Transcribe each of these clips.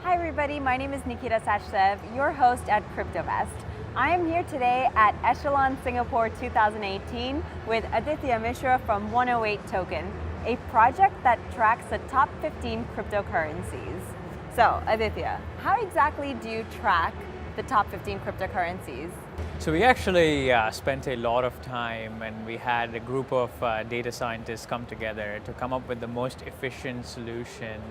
Hi everybody, my name is Nikita Sachdev, your host at CryptoVest. I am here today at Echelon Singapore 2018 with Aditya Mishra from 108Token, a project that tracks the top 15 cryptocurrencies. So Aditya, how exactly do you track the top 15 cryptocurrencies? So we actually spent a lot of time, and we had a group of data scientists come together to come up with the most efficient solution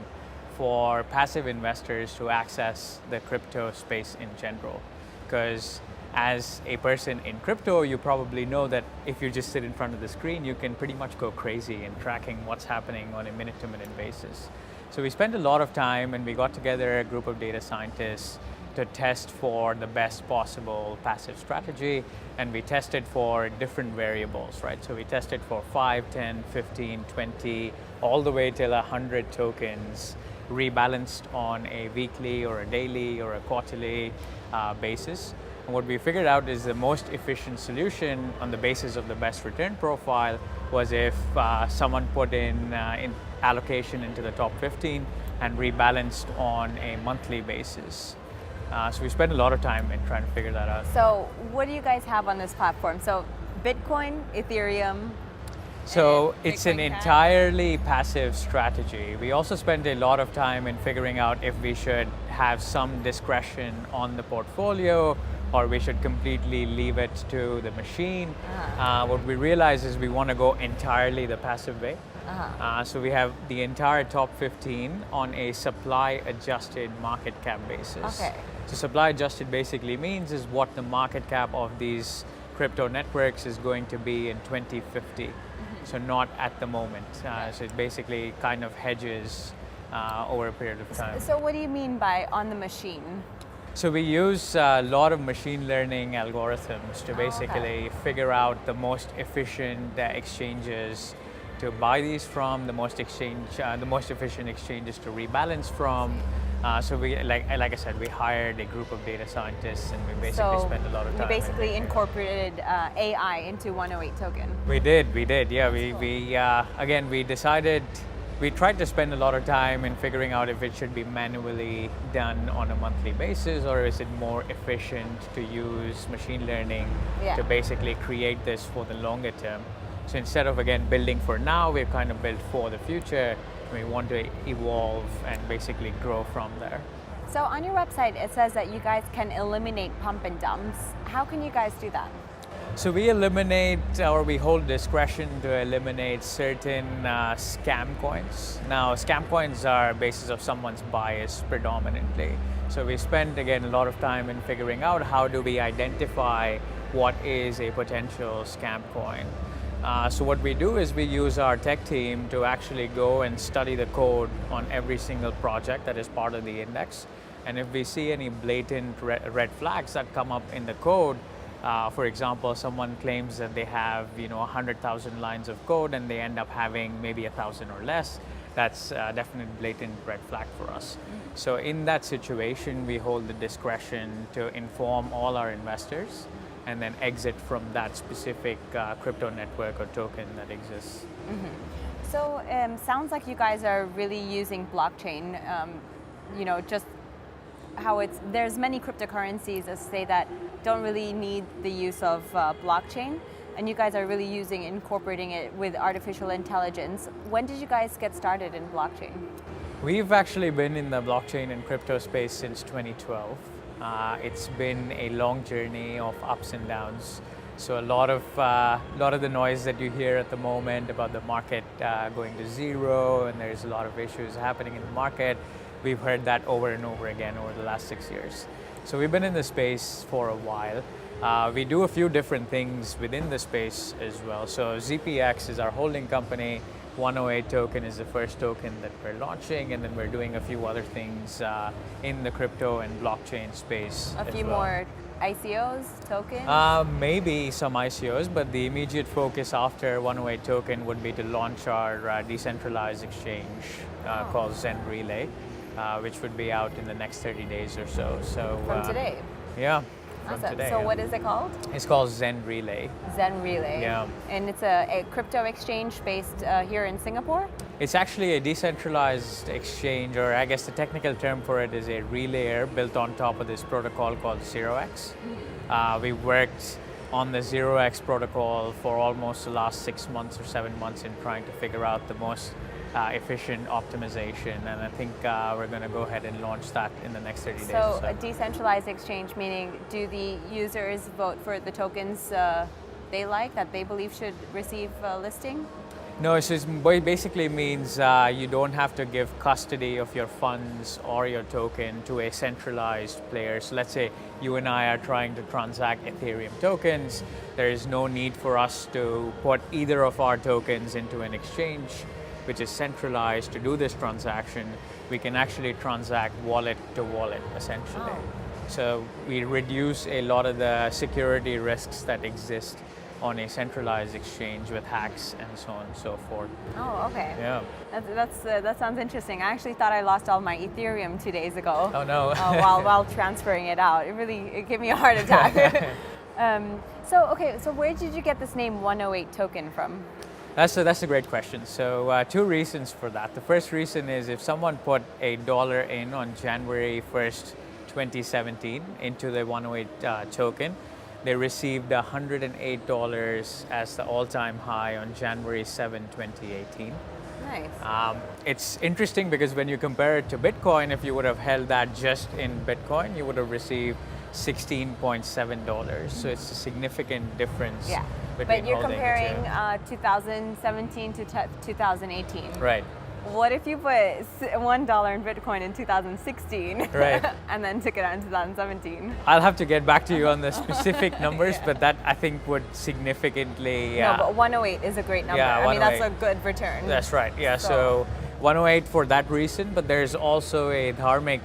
for passive investors to access the crypto space in general. Because as a person in crypto, you probably know that if you just sit in front of the screen, you can pretty much go crazy in tracking what's happening on a minute-to-minute basis. So we spent a lot of time, and we got together a group of data scientists to test for the best possible passive strategy, and we tested for different variables, right? So we tested for 5, 10, 15, 20, all the way till 100 tokens, rebalanced on a weekly or a daily or a quarterly basis. And what we figured out is the most efficient solution on the basis of the best return profile was if someone put in allocation into the top 15 and rebalanced on a monthly basis. So we spent a lot of time in trying to figure that out. So what do you guys have on this platform? So Bitcoin, Ethereum. So it's an entirely passive strategy. We also spend a lot of time in figuring out if we should have some discretion on the portfolio or we should completely leave it to the machine. What we realize is we want to go entirely the passive way. So we have the entire top 15 on a supply adjusted market cap basis. Okay. So supply adjusted basically means is what the market cap of these crypto networks is going to be in 2050. So not at the moment. So it basically kind of hedges over a period of time. So what do you mean by on the machine? So we use a lot of machine learning algorithms to basically figure out the most efficient exchanges to buy these from, the most efficient exchanges to rebalance from. So we, like I said, we hired a group of data scientists, and we basically spent a lot of time. You basically incorporated AI into 108Token. We did, yeah. We tried to spend a lot of time in figuring out if it should be manually done on a monthly basis, or is it more efficient to use machine learning to basically create this for the longer term. So instead of, again, building for now, we've kind of built for the future. We want to evolve and basically grow from there. So on your website, it says that you guys can eliminate pump and dumps. How can you guys do that? So we eliminate, or we hold discretion to eliminate certain scam coins. Now, scam coins are basis of someone's bias predominantly. So we spend, again, a lot of time in figuring out how do we identify what is a potential scam coin. So what we do is we use our tech team to actually go and study the code on every single project that is part of the index. And if we see any blatant red flags that come up in the code, for example, someone claims that they have 100,000 lines of code and they end up having maybe 1,000 or less, that's definitely blatant red flag for us. So in that situation, we hold the discretion to inform all our investors and then exit from that specific crypto network or token that exists. So sounds like you guys are really using blockchain. Just how there's many cryptocurrencies that say that don't really need the use of blockchain, and you guys are really incorporating it with artificial intelligence. When did you guys get started in blockchain? We've actually been in the blockchain and crypto space since 2012. It's been a long journey of ups and downs. So a lot of the noise that you hear at the moment about the market going to zero, and there's a lot of issues happening in the market, we've heard that over and over again over the last 6 years. So we've been in the space for a while. We do a few different things within the space as well. So ZPX is our holding company. 108Token is the first token that we're launching, and then we're doing a few other things in the crypto and blockchain space. A few more ICOs, tokens? Maybe some ICOs, but the immediate focus after 108Token would be to launch our decentralized exchange called Zen Relay, which would be out in the next 30 days or so. From today? Yeah. from Awesome. today. So yeah. what is it called? It's called Zen Relay. Zen Relay. Yeah. And it's a crypto exchange based here in Singapore? It's actually a decentralized exchange, or I guess the technical term for it is a relayer built on top of this protocol called 0x. We worked on the 0x protocol for almost the last 6 months or 7 months in trying to figure out the most efficient optimization, and I think we're going to go ahead and launch that in the next 30 days. So a decentralized exchange, meaning do the users vote for the tokens they like, that they believe should receive listing? No, it basically means you don't have to give custody of your funds or your token to a centralized player. So let's say you and I are trying to transact Ethereum tokens. There is no need for us to put either of our tokens into an exchange which is centralized to do this transaction. We can actually transact wallet to wallet, essentially. Oh. So we reduce a lot of the security risks that exist on a centralized exchange with hacks and so on and so forth. Oh, okay. Yeah. That sounds interesting. I actually thought I lost all my Ethereum 2 days ago. Oh no. while transferring it out. It gave me a heart attack. So where did you get this name 108 Token from? That's a great question. So two reasons for that. The first reason is if someone put $1 in on January 1st, 2017 into the 108 token, they received $108 as the all-time high on January 7, 2018. Nice. It's interesting because when you compare it to Bitcoin, if you would have held that just in Bitcoin, you would have received $16.7. So it's a significant difference. Yeah. Between But you're holding comparing the 2017 to 2018. two. Right. What if you put $1 in Bitcoin in 2016 Right. and then took it out in 2017? I'll have to get back to you on the specific numbers, but that I think would significantly. No, but 108 is a great number. Yeah, I mean, that's a 108. good return. That's right. Yeah. So 108 for that reason, but there's also a dharmic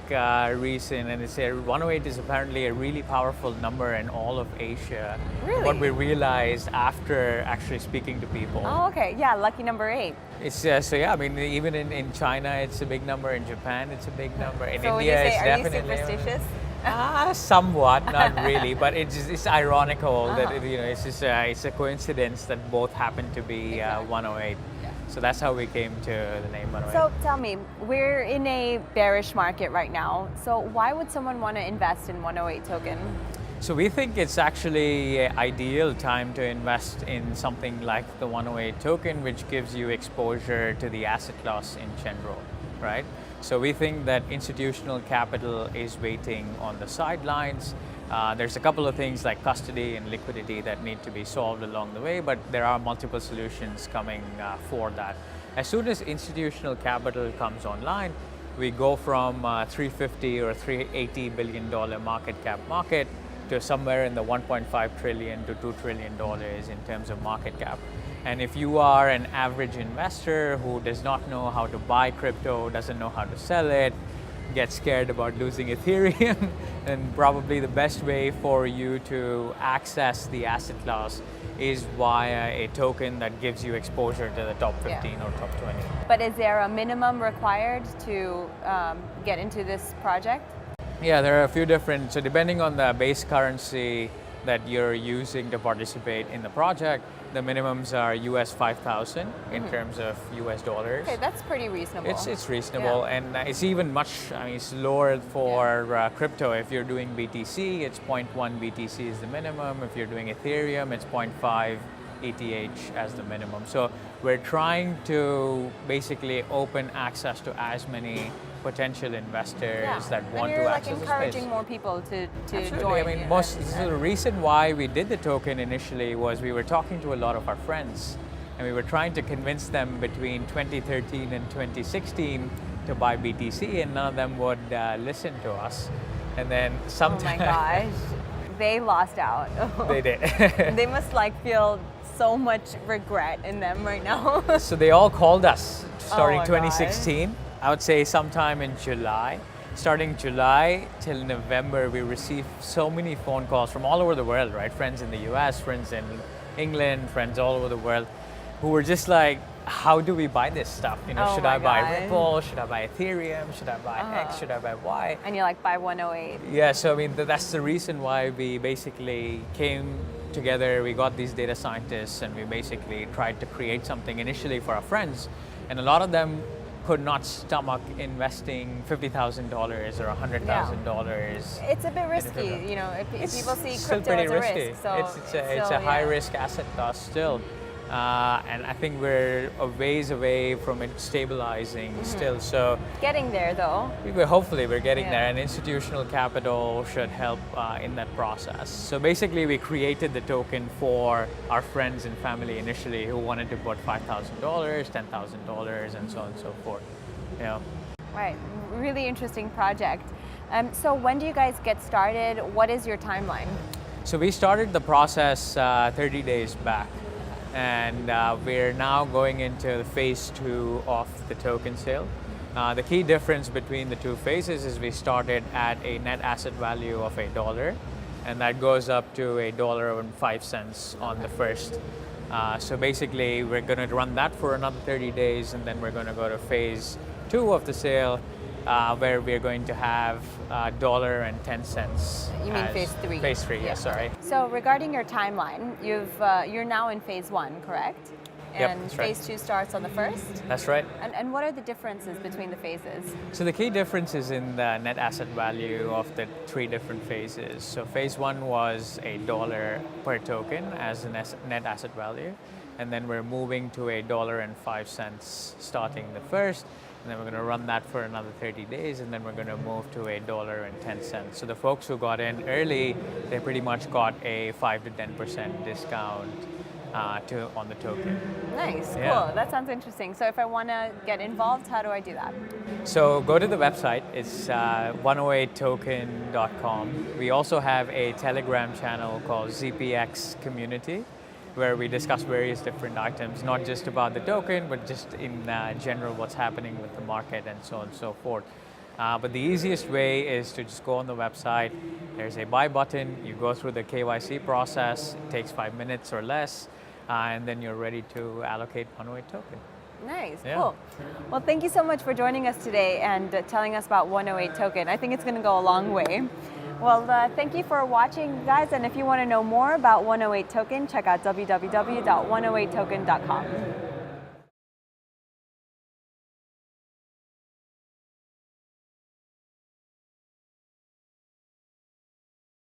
reason, and it's 108 is apparently a really powerful number in all of Asia. Really? What we realized after actually speaking to people. Oh, okay. Yeah, lucky number 8. It's so yeah. I mean, even in China, it's a big number. In Japan, it's a big number. In So when India, you say, it's are you definitely superstitious? Somewhat, not really, but it's ironical that it's just it's a coincidence that both happen to be 108. So that's how we came to the name 108. So tell me, we're in a bearish market right now. So why would someone want to invest in 108 token? So we think it's actually an ideal time to invest in something like the 108 token, which gives you exposure to the asset class in general, right? So we think that institutional capital is waiting on the sidelines. There's a couple of things like custody and liquidity that need to be solved along the way, but there are multiple solutions coming for that. As soon as institutional capital comes online, we go from $350 or $380 billion market cap market to somewhere in the $1.5 trillion to $2 trillion in terms of market cap. And if you are an average investor who does not know how to buy crypto, doesn't know how to sell it, get scared about losing Ethereum, then probably the best way for you to access the asset class is via a token that gives you exposure to the top 15 or top 20. But is there a minimum required to get into this project? Yeah, there are a few different, so depending on the base currency that you're using to participate in the project, the minimums are US 5,000 in terms of US dollars. Okay, that's pretty reasonable. It's reasonable, and it's even much, it's lower for crypto. If you're doing BTC, it's 0.1 BTC is the minimum. If you're doing Ethereum, it's 0.5 ETH as the minimum. So we're trying to basically open access to as many potential investors that want to access the space. Encouraging more people to Absolutely. join. I mean, the reason why we did the token initially was we were talking to a lot of our friends, and we were trying to convince them between 2013 and 2016 to buy BTC, and none of them would listen to us. And then sometime, oh my gosh, they lost out. They did. They must feel so much regret in them right now. So they all called us starting my 2016. I would say sometime in July. Starting July till November, we received so many phone calls from all over the world, right? Friends in the US, friends in England, friends all over the world, who were just like, how do we buy this stuff? Oh Should my I buy God. Ripple? Should I buy Ethereum? Should I buy X? Should I buy Y? And you're like, buy 108. Yeah, so I mean, that's the reason why we basically came together. We got these data scientists and we basically tried to create something initially for our friends. And a lot of them could not stomach investing $50,000 or $100,000. It's a bit risky, if people see still crypto pretty as a risky. risk. So It's a high risk asset class still. And I think we're a ways away from it stabilizing still. So Getting there though. hopefully we're getting Yeah. there, and institutional capital should help in that process. So basically we created the token for our friends and family initially who wanted to put $5,000, $10,000, and so on and so forth. Right, really interesting project. So when do you guys get started? What is your timeline? So we started the process 30 days back. And we're now going into phase 2 of the token sale. The key difference between the two phases is we started at a net asset value of $1, and that goes up to $1.05 on the first. So basically, we're going to run that for another 30 days, and then we're going to go to phase 2 of the sale, where we're going to have $1.10. You mean phase 3? Phase 3, yes, sorry. So regarding your timeline, you're now in phase 1, correct? Yep, And that's right. phase 2 starts on the 1st? That's right. And what are the differences between the phases? So the key difference is in the net asset value of the 3 different phases. So phase 1 was $1 per token as a net asset value, and then we're moving to $1.05 starting the first, and then we're going to run that for another 30 days, and then we're going to move to $1.10. So the folks who got in early, they pretty much got a 5 to 10% discount on the token. Nice, Yeah. cool. That sounds interesting. So if I want to get involved, how do I do that? So go to the website. It's 108token.com. We also have a Telegram channel called ZPX Community, where we discuss various different items, not just about the token, but just in general what's happening with the market and so on and so forth. But the easiest way is to just go on the website. There's a buy button. You go through the KYC process. It takes 5 minutes or less, and then you're ready to allocate 108 token. Nice, Yeah. cool. Well, thank you so much for joining us today and telling us about 108 Token. I think it's going to go a long way. Well, thank you for watching, guys. And if you want to know more about 108 Token, check out www.108token.com.